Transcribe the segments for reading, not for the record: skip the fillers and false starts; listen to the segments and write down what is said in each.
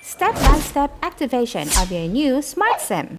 step-by-step activation of your new Smart SIM.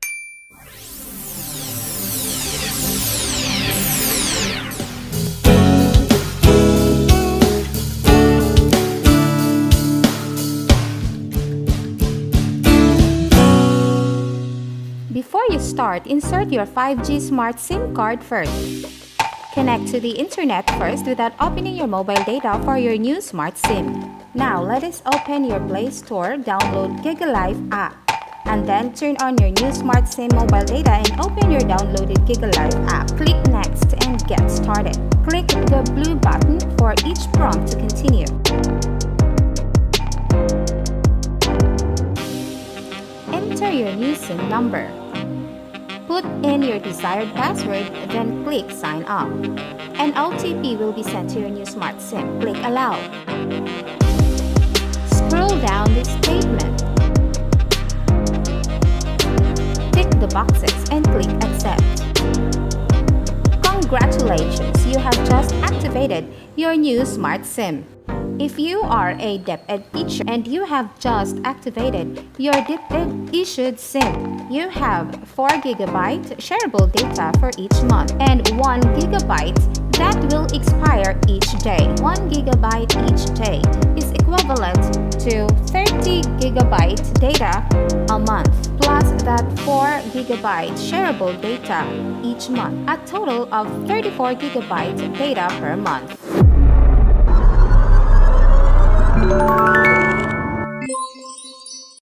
Before you start, insert your 5G Smart SIM card first. Connect to the internet first without opening your mobile data for your new Smart SIM. Now, let us open your Play Store, download Gigalife App, and then turn on your new Smart SIM mobile data and open your downloaded Gigalife App. Click Next and get started. Click the blue button for each prompt to continue. Enter your new SIM number. Put in your desired password, then click Sign Up. An OTP will be sent to your new Smart SIM. Click Allow. Scroll down the statement. Tick the boxes and click Accept. Congratulations! You have just activated your new Smart SIM. If you are a DepEd teacher and you have just activated your DepEd issued SIM, you have 4 GB shareable data for each month and 1 GB that will expire each day. 1 GB each day is equivalent to 30 GB data a month, plus that 4 GB shareable data each month, a total of 34 GB data per month.